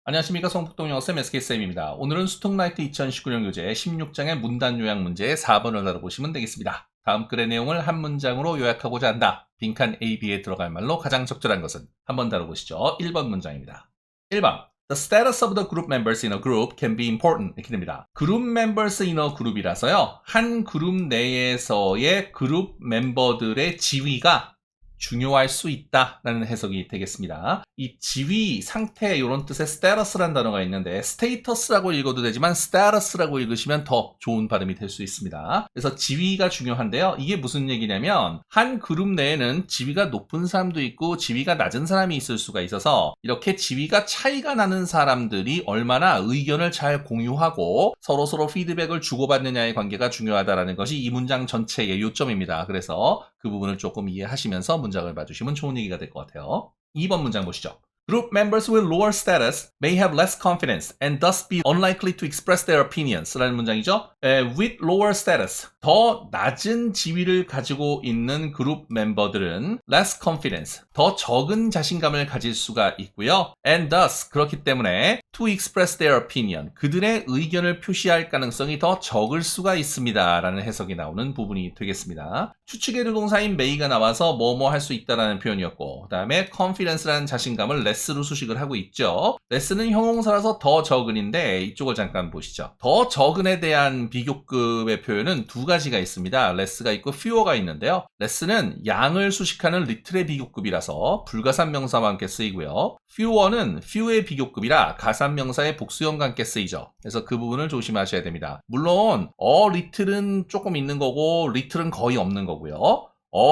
안녕하십니까. 성북동영어쌤 SK쌤입니다. 오늘은 스톡라이트 2019년 교재 16장의 문단 요약 문제의 4번을 다뤄보시면 되겠습니다. 다음 글의 내용을 한 문장으로 요약하고자 한다. 빈칸 A, B에 들어갈 말로 가장 적절한 것은 한번 다뤄보시죠. 1번 문장입니다. 1번 The status of the group members in a group can be important. 이렇게 됩니다. 그룹 members in a group이라서요. 한 그룹 내에서의 그룹 멤버들의 지위가 중요할 수 있다라는 해석이 되겠습니다. 이 지위, 상태 이런 뜻의 status라는 단어가 있는데 status라고 읽어도 되지만 status라고 읽으시면 더 좋은 발음이 될 수 있습니다. 그래서 지위가 중요한데요. 이게 무슨 얘기냐면 한 그룹 내에는 지위가 높은 사람도 있고 지위가 낮은 사람이 있을 수가 있어서 이렇게 지위가 차이가 나는 사람들이 얼마나 의견을 잘 공유하고 서로서로 피드백을 주고받느냐의 관계가 중요하다는 것이 이 문장 전체의 요점입니다. 그래서 그 부분을 조금 이해하시면서 문장을 봐주시면 좋은 얘기가 될 것 같아요. 2번 문장 보시죠. Group members with lower status may have less confidence and thus be unlikely to express their opinions 라는 문장이죠. With lower status, 더 낮은 지위를 가지고 있는 그룹 멤버들은 less confidence, 더 적은 자신감을 가질 수가 있고요. And thus, 그렇기 때문에 to express their opinion, 그들의 의견을 표시할 가능성이 더 적을 수가 있습니다. 라는 해석이 나오는 부분이 되겠습니다. 추측의 동사인 may가 나와서 뭐뭐 할 수 있다라는 표현이었고 그 다음에 confidence라는 자신감을 less로 수식을 하고 있죠. less는 형용사라서 더 적은인데 이쪽을 잠깐 보시죠. 더 적은에 대한 비교급의 표현은 두 가지가 있습니다. less가 있고 fewer가 있는데요. less는 양을 수식하는 little의 비교급이라서 불가산명사와 함께 쓰이고요. fewer는 few의 비교급이라 가산명사의 복수형과 함께 쓰이죠. 그래서 그 부분을 조심하셔야 됩니다. 물론 little은 조금 있는 거고 little은 거의 없는 거고요.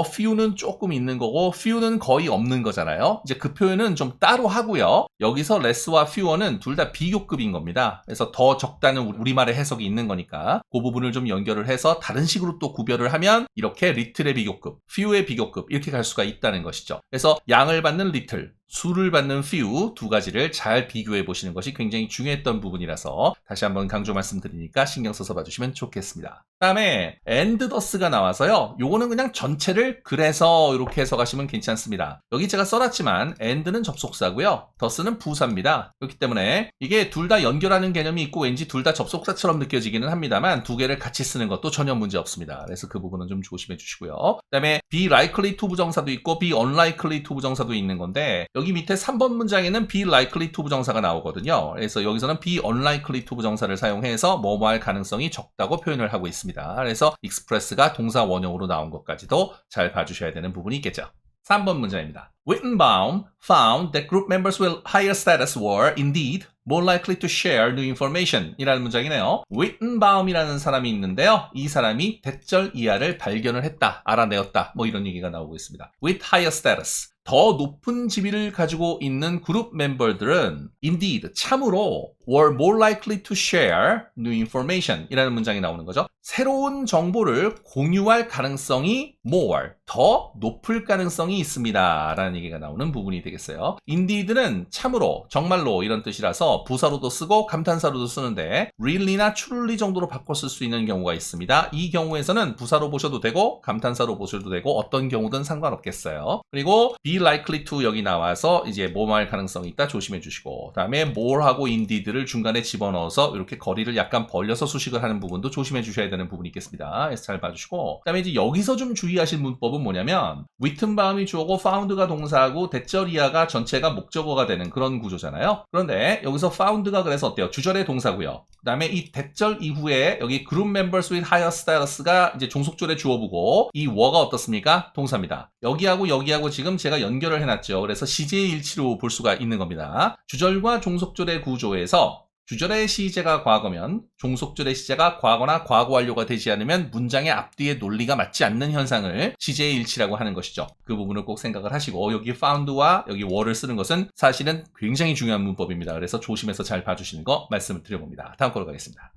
few는 조금 있는 거고 few는 거의 없는 거잖아요. 이제 그 표현은 좀 따로 하고요. 여기서 less와 fewer는 둘 다 비교급인 겁니다. 그래서 더 적다는 우리말의 해석이 있는 거니까 그 부분을 좀 연결을 해서 다른 식으로 또 구별을 하면 이렇게 little의 비교급, few의 비교급 이렇게 갈 수가 있다는 것이죠. 그래서 양을 받는 little, 수를 받는 few 두 가지를 잘 비교해 보시는 것이 굉장히 중요했던 부분이라서 다시 한번 강조 말씀드리니까 신경 써서 봐주시면 좋겠습니다. 그 다음에 and thus가 나와서요. 요거는 그냥 전체를 그래서 이렇게 해석하시면 괜찮습니다. 여기 제가 써놨지만 and는 접속사고요. thus는 부사입니다. 그렇기 때문에 이게 둘 다 연결하는 개념이 있고 왠지 둘 다 접속사처럼 느껴지기는 합니다만 두 개를 같이 쓰는 것도 전혀 문제 없습니다. 그래서 그 부분은 좀 조심해 주시고요. 그 다음에 be likely to 부정사도 있고 be unlikely to 부정사도 있는 건데 여기 밑에 3번 문장에는 be likely to 부정사가 나오거든요. 그래서 여기서는 be unlikely to 부정사를 사용해서 뭐뭐 할 가능성이 적다고 표현을 하고 있습니다. 그래서 express가 동사 원형으로 나온 것까지도 잘 봐주셔야 되는 부분이 있겠죠. 3번 문장입니다. Wittenbaum found that group members with higher status were indeed more likely to share new information 이라는 문장이네요. Wittenbaum이라는 사람이 있는데요. 이 사람이 대절 이하를 발견을 했다, 알아내었다, 뭐 이런 얘기가 나오고 있습니다. With higher status, 더 높은 지위를 가지고 있는 그룹 멤버들은 indeed, 참으로 were more likely to share new information 이라는 문장이 나오는 거죠. 새로운 정보를 공유할 가능성이 more, 더 높을 가능성이 있습니다. 라는 얘기가 나오는 부분이 되겠어요. indeed는 참으로, 정말로 이런 뜻이라서 부사로도 쓰고 감탄사로도 쓰는데 really나 truly 정도로 바꿔 쓸 수 있는 경우가 있습니다. 이 경우에서는 부사로 보셔도 되고 감탄사로 보셔도 되고 어떤 경우든 상관없겠어요. 그리고 be likely to 여기 나와서 이제 뭐뭐 할 가능성이 있다 조심해 주시고 그 다음에 more하고 indeed를 중간에 집어넣어서 이렇게 거리를 약간 벌려서 수식을 하는 부분도 조심해 주셔야 되는 부분이 있겠습니다. 그래서 잘 봐주시고 그 다음에 이제 여기서 좀 주의하실 문법은 뭐냐면 Wittenbaum이 주어고 found가 동사하고 대절 이하가 전체가 목적어가 되는 그런 구조잖아요. 그런데 여기서 found가 그래서 어때요? 주절의 동사고요. 그 다음에 이 대절 이후에 여기 group members with higher status가 이제 종속절의 주어부고 이 were가 어떻습니까? 동사입니다. 여기하고 지금 제가 연결을 해놨죠. 그래서 시제의 일치로 볼 수가 있는 겁니다. 주절과 종속절의 구조에서 주절의 시제가 과거면 종속절의 시제가 과거나 과거 완료가 되지 않으면 문장의 앞뒤의 논리가 맞지 않는 현상을 시제의 일치라고 하는 것이죠. 그 부분을 꼭 생각을 하시고 여기 found와 여기 were를 쓰는 것은 사실은 굉장히 중요한 문법입니다. 그래서 조심해서 잘 봐주시는 거 말씀을 드려봅니다. 다음 거로 가겠습니다.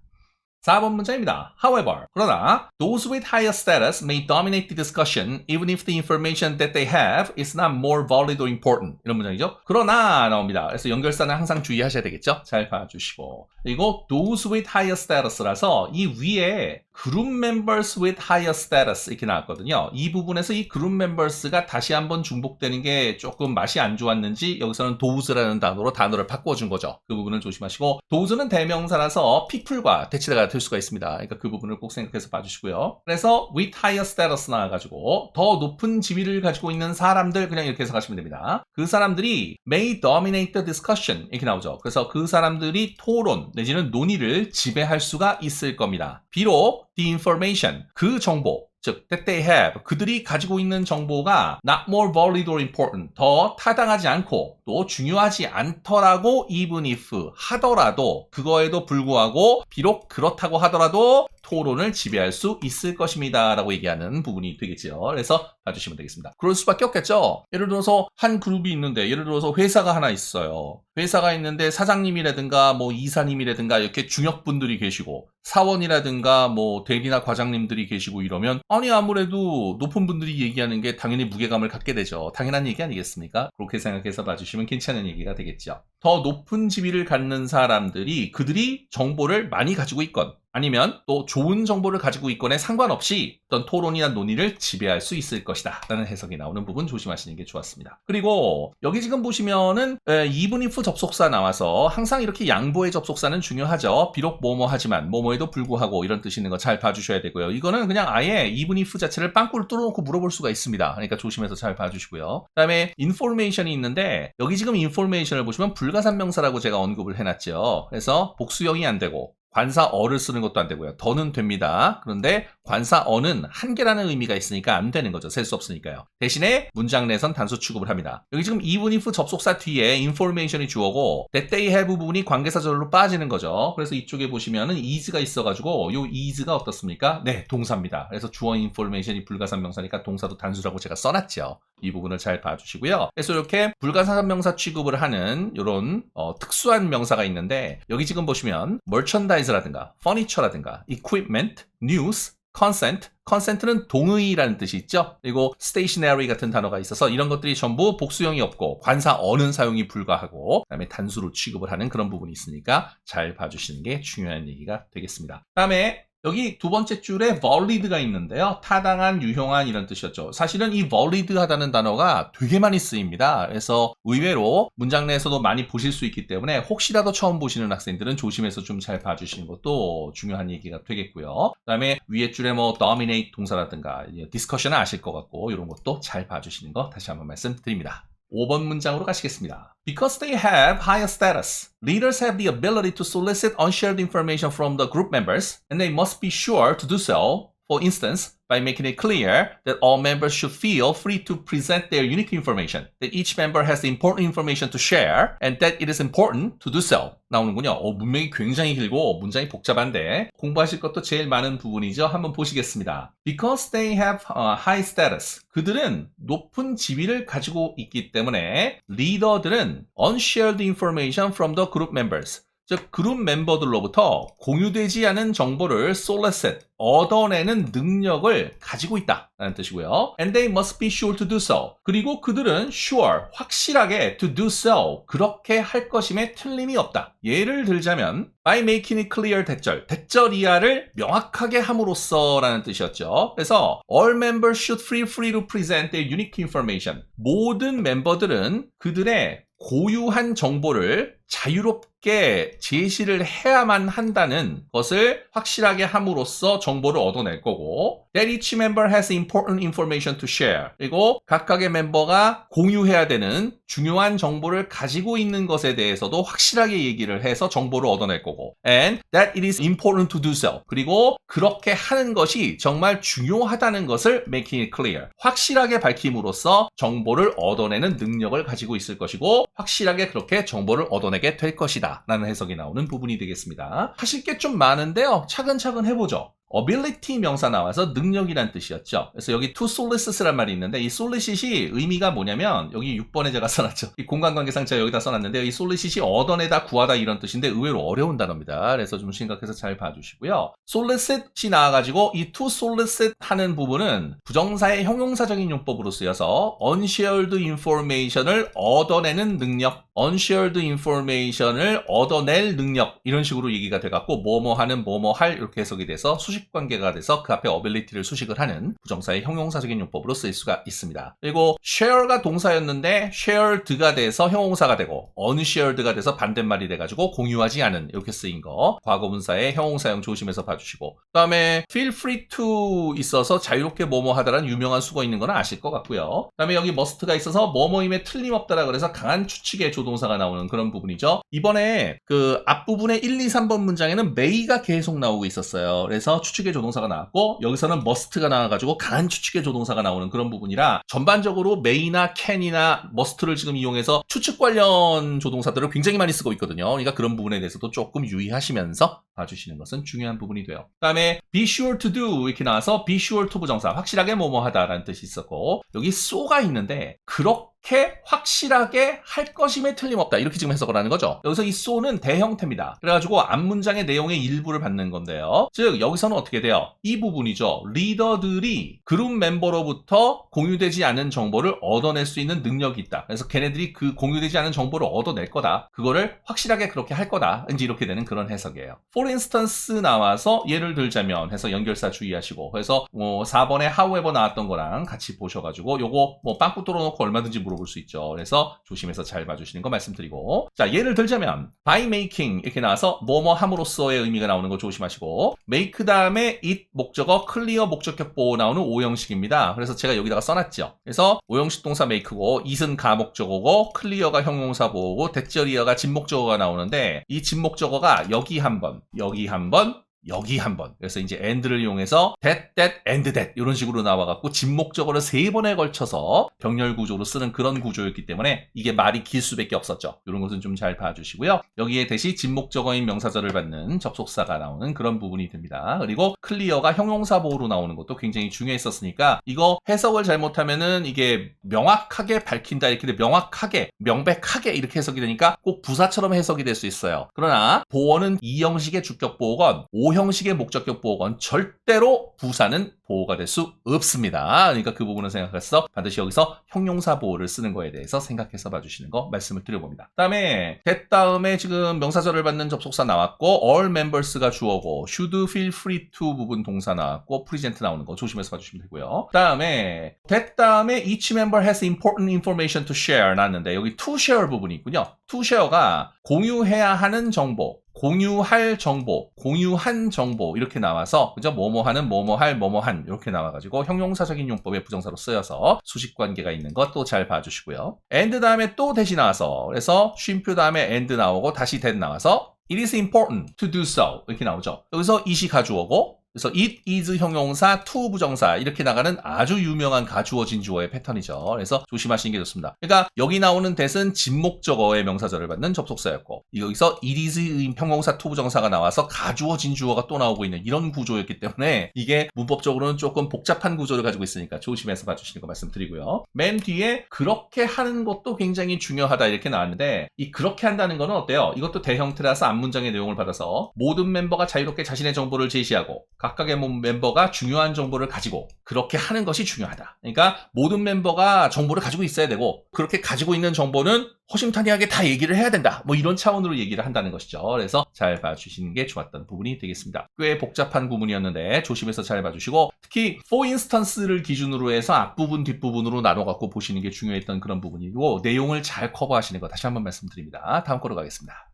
4번 문장입니다. However, 그러나 those with higher status may dominate the discussion even if the information that they have is not more valid or important. 이런 문장이죠. 그러나 나옵니다. 그래서 연결사는 항상 주의하셔야 되겠죠. 잘 봐주시고 그리고 those with higher status라서 이 위에 group members with higher status 이렇게 나왔거든요. 이 부분에서 이 group members가 다시 한번 중복되는 게 조금 맛이 안 좋았는지 여기서는 those라는 단어를 바꿔준 거죠. 그 부분은 조심하시고 those는 대명사라서 people과 대치대가 될 수가 있습니다. 그러니까 그 부분을 꼭 생각해서 봐주시고요. 그래서 with higher status 나와가지고 더 높은 지위를 가지고 있는 사람들 그냥 이렇게 해석하시면 됩니다. 그 사람들이 may dominate the discussion 이렇게 나오죠. 그래서 그 사람들이 토론 내지는 논의를 지배할 수가 있을 겁니다. 비록 the information 그 정보 즉 that they have 그들이 가지고 있는 정보가 not more valid or important 더 타당하지 않고 또 중요하지 않더라고 even if 하더라도 그거에도 불구하고 비록 그렇다고 하더라도 토론을 지배할 수 있을 것입니다 라고 얘기하는 부분이 되겠죠. 그래서 봐주시면 되겠습니다. 그럴 수밖에 없겠죠. 예를 들어서 한 그룹이 있는데 예를 들어서 회사가 하나 있어요. 회사가 있는데 사장님이라든가 뭐 이사님이라든가 이렇게 중역분들이 계시고 사원이라든가 뭐 대리나 과장님들이 계시고 이러면 아니 아무래도 높은 분들이 얘기하는 게 당연히 무게감을 갖게 되죠. 당연한 얘기 아니겠습니까? 그렇게 생각해서 봐주시면 괜찮은 얘기가 되겠죠. 더 높은 지위를 갖는 사람들이 그들이 정보를 많이 가지고 있건 아니면 또 좋은 정보를 가지고 있건에 상관없이 어떤 토론이나 논의를 지배할 수 있을 것이다 라는 해석이 나오는 부분 조심하시는 게 좋았습니다. 그리고 여기 지금 보시면은 even if 접속사 나와서 항상 이렇게 양보의 접속사는 중요하죠. 비록 뭐뭐 하지만 뭐뭐에도 불구하고 이런 뜻이 있는 거 잘 봐주셔야 되고요. 이거는 그냥 아예 even if 자체를 빵꾸를 뚫어놓고 물어볼 수가 있습니다. 그러니까 조심해서 잘 봐주시고요. 그 다음에 information이 있는데 여기 지금 information을 보시면 불가산명사라고 제가 언급을 해놨죠. 그래서 복수형이 안 되고 관사어를 쓰는 것도 안 되고요. 더는 됩니다. 그런데 관사어는 한계라는 의미가 있으니까 안 되는 거죠. 셀 수 없으니까요. 대신에 문장 내선 단수 취급을 합니다. 여기 지금 even if 접속사 뒤에 information이 주어고 that they have 부분이 관계사절로 빠지는 거죠. 그래서 이쪽에 보시면은 is가 있어가지고 요 is가 어떻습니까? 네, 동사입니다. 그래서 주어 information이 불가산명사니까 동사도 단수라고 제가 써놨죠. 이 부분을 잘 봐주시고요. 그래서 이렇게 불가산명사 취급을 하는 이런 특수한 명사가 있는데 여기 지금 보시면 merchandise라든가 furniture라든가 equipment, news, consent는 동의라는 뜻이 있죠. 그리고 stationery 같은 단어가 있어서 이런 것들이 전부 복수형이 없고 관사어는 사용이 불가하고 그다음에 단수로 취급을 하는 그런 부분이 있으니까 잘 봐주시는 게 중요한 얘기가 되겠습니다. 그다음에 여기 두 번째 줄에 valid가 있는데요. 타당한, 유효한 이런 뜻이었죠. 사실은 이 valid하다는 단어가 되게 많이 쓰입니다. 그래서 의외로 문장 내에서도 많이 보실 수 있기 때문에 혹시라도 처음 보시는 학생들은 조심해서 좀 잘 봐주시는 것도 중요한 얘기가 되겠고요. 그 다음에 위에 줄에 뭐 dominate 동사라든가 discussion은 아실 것 같고 이런 것도 잘 봐주시는 거 다시 한번 말씀드립니다. 5번 문장으로 가시겠습니다. Because they have higher status, leaders have the ability to solicit unshared information from the group members, and they must be sure to do so. For instance, by making it clear that all members should feel free to present their unique information, that each member has important information to share, and that it is important to do so. 나오는군요. 문맥이 굉장히 길고 문장이 복잡한데 공부하실 것도 제일 많은 부분이죠. 한번 보시겠습니다. Because they have high status. 그들은 높은 지위를 가지고 있기 때문에 리더들은 unshared information from the group members. 즉 그룹 멤버들로부터 공유되지 않은 정보를 solicit, 얻어내는 능력을 가지고 있다라는 뜻이고요. And they must be sure to do so. 그리고 그들은 sure, 확실하게 to do so, 그렇게 할 것임에 틀림이 없다. 예를 들자면 by making it clear 대절 이하를 명확하게 함으로써 라는 뜻이었죠. 그래서 all members should feel free to present their unique information. 모든 멤버들은 그들의 고유한 정보를 자유롭게 제시를 해야만 한다는 것을 확실하게 함으로써 정보를 얻어낼 거고 that each member has important information to share. 그리고 각각의 멤버가 공유해야 되는 중요한 정보를 가지고 있는 것에 대해서도 확실하게 얘기를 해서 정보를 얻어낼 거고 and that it is important to do so. 그리고 그렇게 하는 것이 정말 중요하다는 것을 making it clear. 확실하게 밝힘으로써 정보를 얻어내는 능력을 가지고 있을 것이고 확실하게 그렇게 정보를 얻어내게 될 것이다 라는 해석이 나오는 부분이 되겠습니다. 하실 게 좀 많은데요. 차근차근 해보죠. ability 명사 나와서 능력이란 뜻이었죠. 그래서 여기 to solicit란 말이 있는데 이 solicit이 의미가 뭐냐면 여기 6번에 제가 써놨죠. 이 공간관계상 제가 여기다 써놨는데 이 solicit이 얻어내다, 구하다 이런 뜻인데 의외로 어려운 단어입니다. 그래서 좀 심각해서 잘 봐주시고요. solicit이 나와가지고 이 to solicit 하는 부분은 부정사의 형용사적인 용법으로 쓰여서 unshared information을 얻어내는 능력, unshared information을 얻어낼 능력 이런 식으로 얘기가 돼갖고 뭐뭐 하는 뭐뭐 할 이렇게 해석이 돼서 수식 수식 관계가 돼서 그 앞에 ability를 수식을 하는 부정사의 형용사적인 용법으로 쓰일 수가 있습니다. 그리고 share가 동사였는데 shared가 돼서 형용사가 되고 unshared가 돼서 반대말이 돼가지고 공유하지 않은 이렇게 쓰인 거 과거분사의 형용사형 조심해서 봐주시고 그 다음에 feel free to 있어서 자유롭게 뭐뭐 하다라는 유명한 수거 있는 거는 아실 것 같고요. 그 다음에 여기 must가 있어서 뭐뭐임에 틀림없다라 그래서 강한 추측의 조동사가 나오는 그런 부분이죠. 이번에 그 앞부분의 1, 2, 3번 문장에는 may가 계속 나오고 있었어요. 그래서 추측의 조동사가 나왔고 여기서는 must가 나와가지고 강한 추측의 조동사가 나오는 그런 부분이라 전반적으로 may나 can이나 must를 지금 이용해서 추측 관련 조동사들을 굉장히 많이 쓰고 있거든요. 그러니까 그런 부분에 대해서도 조금 유의하시면서 봐주시는 것은 중요한 부분이 돼요. 그 다음에 be sure to do 이렇게 나와서 be sure to 부정사 확실하게 뭐뭐 하다라는 뜻이 있었고 여기 so가 있는데 그렇게 확실하게 할 것임에 틀림없다 이렇게 지금 해석을 하는 거죠. 여기서 이 so는 대형태입니다. 그래가지고 앞문장의 내용의 일부를 받는 건데요. 즉 여기서는 어떻게 돼요? 이 부분이죠. 리더들이 그룹 멤버로부터 공유되지 않은 정보를 얻어낼 수 있는 능력이 있다. 그래서 걔네들이 그 공유되지 않은 정보를 얻어낼 거다. 그거를 확실하게 그렇게 할 거다. 이제 이렇게 되는 그런 해석이에요. For instance 나와서 예를 들자면 해서 연결사 주의하시고 그래서 4번에 however 나왔던 거랑 같이 보셔가지고 요거 빵꾸 뚫어놓고 얼마든지 물어볼 수 있죠. 그래서 조심해서 잘 봐주시는 거 말씀드리고 자 예를 들자면 by making 이렇게 나와서 뭐뭐 함으로써의 의미가 나오는 거 조심하시고 make 다음에 it 목적어 clear 목적격 보호 나오는 오형식입니다. 그래서 제가 여기다가 써놨죠. 그래서 오형식 동사 make고 it은 가목적어고 clear가 형용사 보호고 that이어가 진목적어가 나오는데 이 진목적어가 여기 한 번 여기 한 번 여기 한 번. 그래서 이제 and를 이용해서 that, and that 이런 식으로 나와갖고 진목적어를 3번에 걸쳐서 병렬 구조로 쓰는 그런 구조였기 때문에 이게 말이 길 수밖에 없었죠. 이런 것은 좀 잘 봐주시고요. 여기에 대시 진목적어인 명사절을 받는 접속사가 나오는 그런 부분이 됩니다. 그리고 clear가 형용사 보호로 나오는 것도 굉장히 중요했었으니까 이거 해석을 잘못하면은 이게 명확하게 밝힌다 이렇게 명확하게 명백하게 이렇게 해석이 되니까 꼭 부사처럼 해석이 될 수 있어요. 그러나 보어는 2형식의 주격 보호건 5형식의 목적격 보호건 절대로 부사는 보호가 될 수 없습니다. 그러니까 그 부분을 생각해서 반드시 여기서 형용사 보호를 쓰는 거에 대해서 생각해서 봐주시는 거 말씀을 드려봅니다. 그 다음에 that 다음에 지금 명사절을 받는 접속사 나왔고 all members가 주어고 should feel free to 부분 동사 나왔고 present 나오는 거 조심해서 봐주시면 되고요. 그 다음에 that 다음에 each member has important information to share 나왔는데 여기 to share 부분이 있군요. to share가 공유해야 하는 정보 공유할 정보, 공유한 정보 이렇게 나와서 그죠? 뭐뭐하는, 뭐뭐할, 뭐뭐한 이렇게 나와가지고 형용사적인 용법의 부정사로 쓰여서 수식 관계가 있는 것도 잘 봐주시고요. and 다음에 또 대시 나와서 그래서 쉼표 다음에 and 나오고 다시 that 나와서 it is important to do so 이렇게 나오죠. 여기서 it이 가주어고 그래서 it is 형용사, to 부정사 이렇게 나가는 아주 유명한 가주어진 주어의 패턴이죠. 그래서 조심하시는 게 좋습니다. 그러니까 여기 나오는 that은 진목적어의 명사절을 받는 접속사였고 여기서 it is 형용사, to 부정사가 나와서 가주어진 주어가 또 나오고 있는 이런 구조였기 때문에 이게 문법적으로는 조금 복잡한 구조를 가지고 있으니까 조심해서 봐주시는 거 말씀드리고요. 맨 뒤에 그렇게 하는 것도 굉장히 중요하다 이렇게 나왔는데 이 그렇게 한다는 거는 어때요? 이것도 대형태라서 앞문장의 내용을 받아서 모든 멤버가 자유롭게 자신의 정보를 제시하고 각각의 멤버가 중요한 정보를 가지고 그렇게 하는 것이 중요하다. 그러니까 모든 멤버가 정보를 가지고 있어야 되고 그렇게 가지고 있는 정보는 허심탄회하게 다 얘기를 해야 된다. 뭐 이런 차원으로 얘기를 한다는 것이죠. 그래서 잘 봐주시는 게 좋았던 부분이 되겠습니다. 꽤 복잡한 부분이었는데 조심해서 잘 봐주시고 특히 for instance를 기준으로 해서 앞부분 뒷부분으로 나눠갖고 보시는 게 중요했던 그런 부분이고 내용을 잘 커버하시는 거 다시 한번 말씀드립니다. 다음 거로 가겠습니다.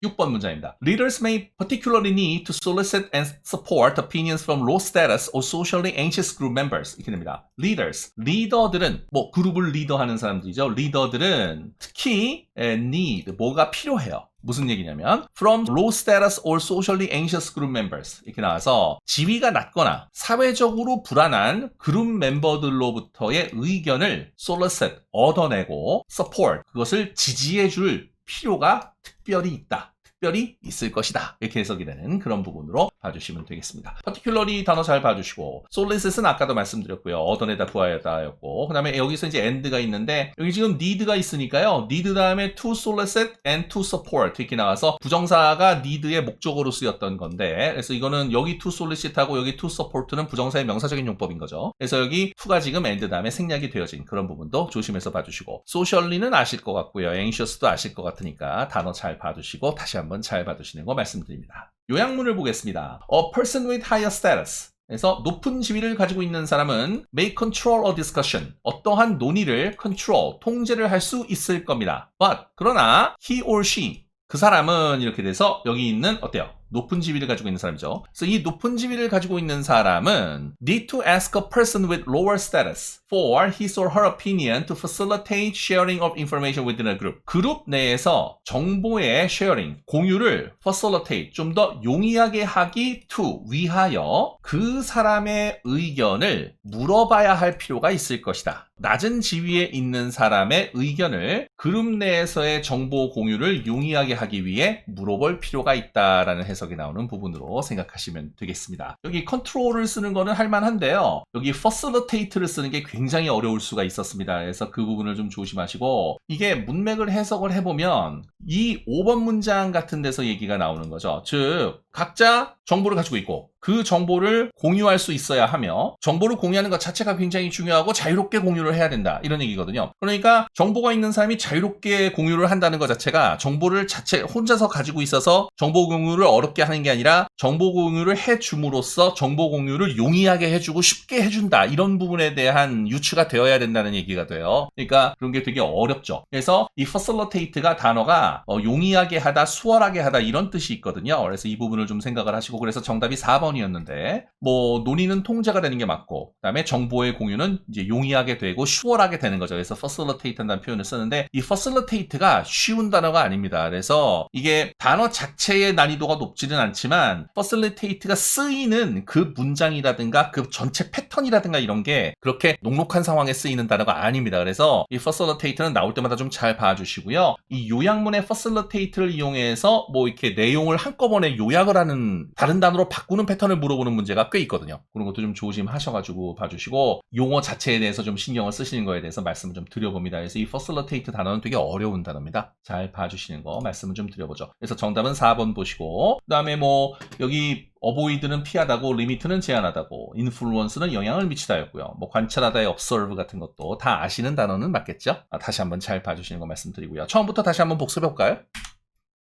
6번 문장입니다. Leaders may particularly need to solicit and support opinions from low status or socially anxious group members. 이렇게 됩니다. Leaders, 리더들은 뭐 그룹을 리더하는 사람들이죠. 리더들은 특히 need, 뭐가 필요해요. 무슨 얘기냐면 from low status or socially anxious group members 이렇게 나와서 지위가 낮거나 사회적으로 불안한 그룹 멤버들로부터의 의견을 solicit, 얻어내고 support, 그것을 지지해줄 필요가 특별히 있다. 특별히 있을 것이다. 이렇게 해석이 되는 그런 부분으로 봐주시면 되겠습니다. particularly 단어 잘 봐주시고 solicit은 아까도 말씀드렸고요. 얻어내다 구하다였고 그 다음에 여기서 이제 and가 있는데 여기 지금 need가 있으니까요. need 다음에 to solicit and to support 이렇게 나와서 부정사가 need의 목적어로 쓰였던 건데 그래서 이거는 여기 to solicit하고 여기 to support는 부정사의 명사적인 용법인 거죠. 그래서 여기 to가 지금 and 다음에 생략이 되어진 그런 부분도 조심해서 봐주시고 socially는 아실 것 같고요. anxious도 아실 것 같으니까 단어 잘 봐두시고 다시 한번 잘 봐두시는 거 말씀드립니다. 요약문을 보겠습니다. A person with higher status. 그래서 높은 지위를 가지고 있는 사람은 may control a discussion. 어떠한 논의를 control, 통제를 할 수 있을 겁니다. But, 그러나 he or she, 그 사람은 이렇게 돼서 여기 있는 어때요? 높은 지위를 가지고 있는 사람이죠. 그래서 이 높은 지위를 가지고 있는 사람은 need to ask a person with lower status for his or her opinion to facilitate sharing of information within a group. 그룹 내에서 정보의 sharing, 공유를 facilitate, 좀 더 용이하게 하기 to, 위하여 그 사람의 의견을 물어봐야 할 필요가 있을 것이다. 낮은 지위에 있는 사람의 의견을 그룹 내에서의 정보 공유를 용이하게 하기 위해 물어볼 필요가 있다라는 해석이 나오는 부분으로 생각하시면 되겠습니다. 여기 컨트롤을 쓰는 거는 할만한데요. 여기 facilitate를 쓰는 게 굉장히 어려울 수가 있었습니다. 그래서 그 부분을 좀 조심하시고, 이게 문맥을 해석을 해보면 이 5번 문장 같은 데서 얘기가 나오는 거죠. 즉 각자 정보를 가지고 있고 그 정보를 공유할 수 있어야 하며, 정보를 공유하는 것 자체가 굉장히 중요하고 자유롭게 공유를 해야 된다, 이런 얘기거든요. 그러니까 정보가 있는 사람이 자유롭게 공유를 한다는 것 자체가 정보를 혼자서 가지고 있어서 정보 공유를 어렵게 하는 게 아니라 정보 공유를 해줌으로써 정보 공유를 용이하게 해주고 쉽게 해준다, 이런 부분에 대한 유추가 되어야 된다는 얘기가 돼요. 그러니까 그런 게 되게 어렵죠. 그래서 이 facilitate가 단어가 용이하게 하다, 수월하게 하다, 이런 뜻이 있거든요. 그래서 이 부분을 좀 생각을 하시고, 그래서 정답이 4번이었는데 뭐 논의는 통제가 되는 게 맞고, 그다음에 정보의 공유는 이제 용이하게 되고 수월하게 되는 거죠. 그래서 facilitate 한다는 표현을 쓰는데, 이 facilitate가 쉬운 단어가 아닙니다. 그래서 이게 단어 자체의 난이도가 높지는 않지만 facilitate가 쓰이는 그 문장이라든가 그 전체 패턴이라든가 이런 게 그렇게 녹록한 상황에 쓰이는 단어가 아닙니다. 그래서 이 facilitate는 나올 때마다 좀 잘 봐주시고요. 이 요약문의 facilitate를 이용해서 뭐 이렇게 내용을 한꺼번에 요약을 하는, 다른 단어로 바꾸는 패턴을 물어보는 문제가 꽤 있거든요. 그런 것도 좀 조심하셔가지고 봐주시고, 용어 자체에 대해서 좀 신경을 쓰시는 거에 대해서 말씀을 좀 드려봅니다. 그래서 이 facilitate 단어는 되게 어려운 단어입니다. 잘 봐주시는 거 말씀을 좀 드려보죠. 그래서 정답은 4번 보시고, 그 다음에 뭐 여기 avoid는 피하다고, limit는 제한하다고, influence는 영향을 미치다였고요. 뭐 관찰하다의 observe 같은 것도 다 아시는 단어는 맞겠죠? 다시 한번 잘 봐주시는 거 말씀드리고요. 처음부터 다시 한번 복습해볼까요?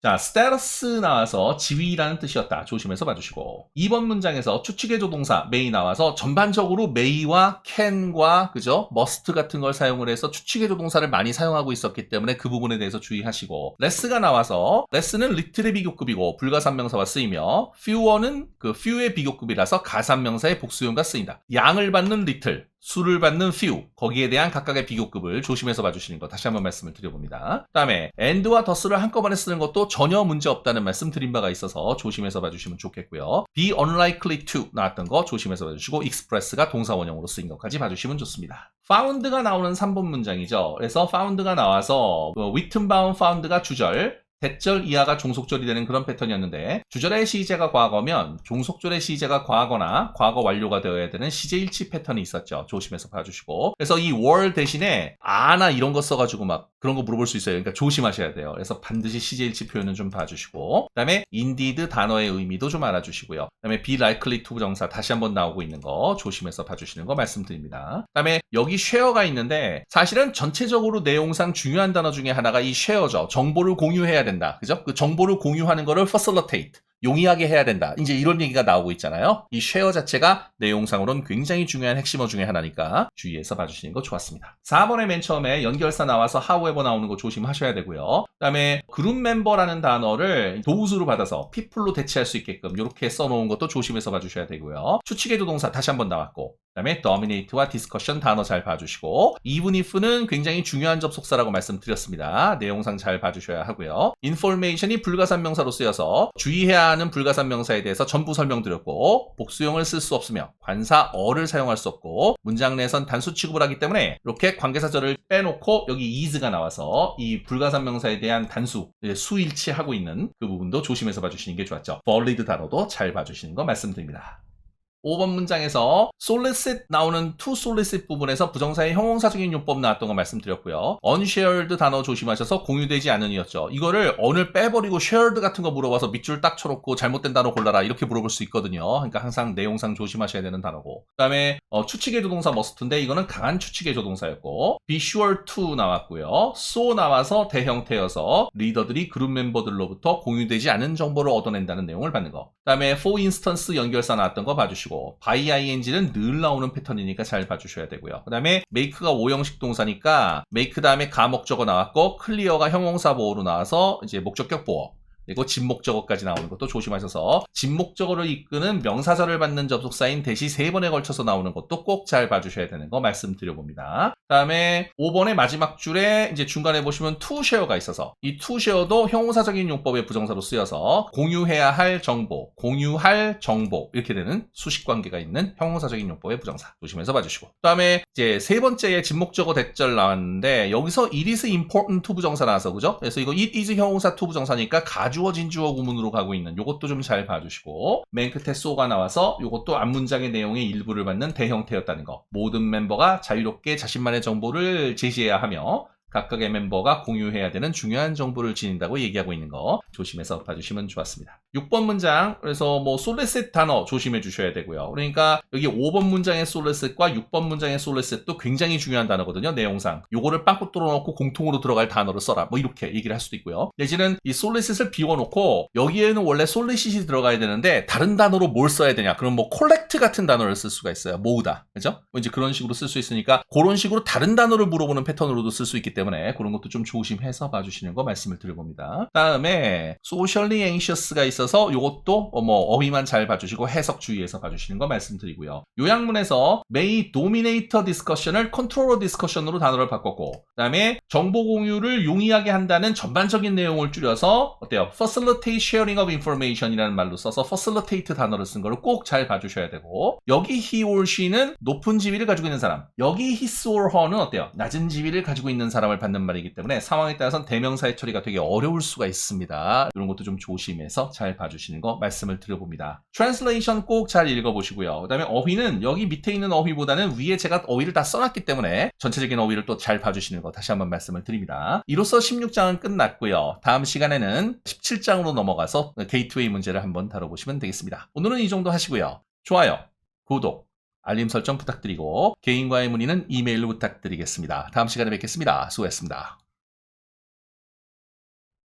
자, status 나와서 지위라는 뜻이었다. 조심해서 봐주시고, 2번 문장에서 추측의 조동사 may 나와서 전반적으로 may와 can과 그죠? must 같은 걸 사용을 해서 추측의 조동사를 많이 사용하고 있었기 때문에 그 부분에 대해서 주의하시고, less가 나와서 less는 little의 비교급이고 불가산명사와 쓰이며, fewer는 그 few의 비교급이라서 가산명사의 복수형과 쓰인다. 양을 받는 little, 수를 받는 few, 거기에 대한 각각의 비교급을 조심해서 봐주시는 거 다시 한번 말씀을 드려봅니다. 그 다음에 and와 does를 한꺼번에 쓰는 것도 전혀 문제 없다는 말씀 드린 바가 있어서 조심해서 봐주시면 좋겠고요. be unlikely to 나왔던 거 조심해서 봐주시고, express가 동사원형으로 쓰인 것까지 봐주시면 좋습니다. found가 나오는 3번 문장이죠. 그래서 found가 나와서 written bound found가 주절, 대절 이하가 종속절이 되는 그런 패턴이었는데, 주절의 시제가 과거면 종속절의 시제가 과거나 과거 완료가 되어야 되는 시제 일치 패턴이 있었죠. 조심해서 봐주시고, 그래서 이 were 대신에 아나 이런 거 써가지고 막 그런 거 물어볼 수 있어요. 그러니까 조심하셔야 돼요. 그래서 반드시 시제 일치 표현은 좀 봐주시고, 그 다음에 indeed 단어의 의미도 좀 알아주시고요. 그 다음에 be likely to 정사 다시 한번 나오고 있는 거 조심해서 봐주시는 거 말씀드립니다. 그 다음에 여기 share가 있는데, 사실은 전체적으로 내용상 중요한 단어 중에 하나가 이 share죠. 정보를 공유해야 된다. 그죠? 그 정보를 공유하는 거를 facilitate, 용이하게 해야 된다. 이제 이런 얘기가 나오고 있잖아요. 이 share 자체가 내용상으로는 굉장히 중요한 핵심어 중에 하나니까 주의해서 봐주시는 거 좋았습니다. 4번에 맨 처음에 연결사 나와서 however 나오는 거 조심하셔야 되고요. 그 다음에 그룹 멤버라는 단어를 도우수로 받아서 people로 대체할 수 있게끔 이렇게 써놓은 것도 조심해서 봐주셔야 되고요. 추측의 조동사 다시 한번 나왔고, 그 다음에 dominate와 discussion 단어 잘 봐주시고, even if는 굉장히 중요한 접속사라고 말씀드렸습니다. 내용상 잘 봐주셔야 하고요. information이 불가산명사로 쓰여서 주의해야 하는 불가산명사에 대해서 전부 설명드렸고, 복수형을 쓸 수 없으며 관사어를 사용할 수 없고, 문장 내선 단수 취급을 하기 때문에 이렇게 관계사절을 빼놓고 여기 is가 나와서 이 불가산명사에 대한 단수, 수일치하고 있는 그 부분도 조심해서 봐주시는 게 좋았죠. valid 단어도 잘 봐주시는 거 말씀드립니다. 5번 문장에서 solicit 나오는 to solicit 부분에서 부정사의 형용사적인 용법 나왔던 거 말씀드렸고요. unshared 단어 조심하셔서 공유되지 않은이었죠. 이거를 on을 빼버리고 shared 같은 거 물어봐서 밑줄 딱 쳐놓고 잘못된 단어 골라라 이렇게 물어볼 수 있거든요. 그러니까 항상 내용상 조심하셔야 되는 단어고. 그 다음에 추측의 조동사 must인데 이거는 강한 추측의 조동사였고 be sure to 나왔고요. so 나와서 대형태여서 리더들이 그룹 멤버들로부터 공유되지 않은 정보를 얻어낸다는 내용을 받는 거. 그 다음에 for instance 연결사 나왔던 거 봐주시고 by ing는 늘 나오는 패턴이니까 잘 봐주셔야 되고요. 그 다음에 make가 5형식 동사니까 make 다음에 가목적어 나왔고 clear가 형용사 보어로 나와서 이제 목적격 보어 그리고 진목적어까지 나오는 것도 조심하셔서 진목적어를 이끄는 명사절을 받는 접속사인 대시 3번에 걸쳐서 나오는 것도 꼭 잘 봐주셔야 되는 거 말씀드려봅니다. 그 다음에 5번의 마지막 줄에 이제 중간에 보시면 to share가 있어서 이 to share도 형용사적인 용법의 부정사로 쓰여서 공유해야 할 정보, 공유할 정보 이렇게 되는 수식관계가 있는 형용사적인 용법의 부정사 조심해서 봐주시고 그 다음에 이제 세 번째에 진목적어 대절 나왔는데 여기서 it is important to 부정사 나와서 그죠? 그래서 이거 it is 형용사 to 부정사니까 가주어 진주어 구문으로 가고 있는 요것도 좀 잘 봐주시고 맨 끝에 so가 나와서 요것도 앞문장의 내용의 일부를 받는 대형태였다는 거 모든 멤버가 자유롭게 자신만의 정보를 제시해야 하며 각각의 멤버가 공유해야 되는 중요한 정보를 지닌다고 얘기하고 있는 거 조심해서 봐주시면 좋았습니다. 6번 문장 그래서 뭐 solicit 단어 조심해 주셔야 되고요. 그러니까 여기 5번 문장의 solicit과 6번 문장의 solicit도 굉장히 중요한 단어거든요. 내용상 요거를 빵꾸 뚫어놓고 공통으로 들어갈 단어를 써라 뭐 이렇게 얘기를 할 수도 있고요. 내지는 이 solicit을 비워놓고 여기에는 원래 solicit이 들어가야 되는데 다른 단어로 뭘 써야 되냐 그럼 뭐 collect 같은 단어를 쓸 수가 있어요. 모으다 그죠? 이제 그런 식으로 쓸 수 있으니까 그런 식으로 다른 단어를 물어보는 패턴으로도 쓸 수 있기 때문에 그런 것도 좀 조심해서 봐주시는 거 말씀을 드려봅니다. 다음에 socially anxious가 있어서 이것도 뭐 어휘만 잘 봐주시고 해석 주의해서 봐주시는 거 말씀드리고요. 요약문에서 may dominate discussion을 control discussion으로 단어를 바꿨고 그 다음에 정보 공유를 용이하게 한다는 전반적인 내용을 줄여서 어때요? facilitate sharing of information이라는 말로 써서 facilitate 단어를 쓴 거를 꼭 잘 봐주셔야 되고 여기 he or she는 높은 지위를 가지고 있는 사람 여기 his or her는 어때요? 낮은 지위를 가지고 있는 사람을 받는 말이기 때문에 상황에 따라서는 대명사의 처리가 되게 어려울 수가 있습니다. 이런 것도 좀 조심해서 잘 봐주시는 거 말씀을 드려봅니다. translation 꼭 잘 읽어보시고요. 그 다음에 어휘는 여기 밑에 있는 어휘보다는 위에 제가 어휘를 다 써놨기 때문에 전체적인 어휘를 또 잘 봐주시는 거 다시 한번 말씀을 드립니다. 이로써 16장은 끝났고요. 다음 시간에는 17장으로 넘어가서 게이트웨이 문제를 한번 다뤄보시면 되겠습니다. 오늘은 이 정도 하시고요. 좋아요, 구독, 알림 설정 부탁드리고 개인과의 문의는 이메일로 부탁드리겠습니다. 다음 시간에 뵙겠습니다. 수고했습니다.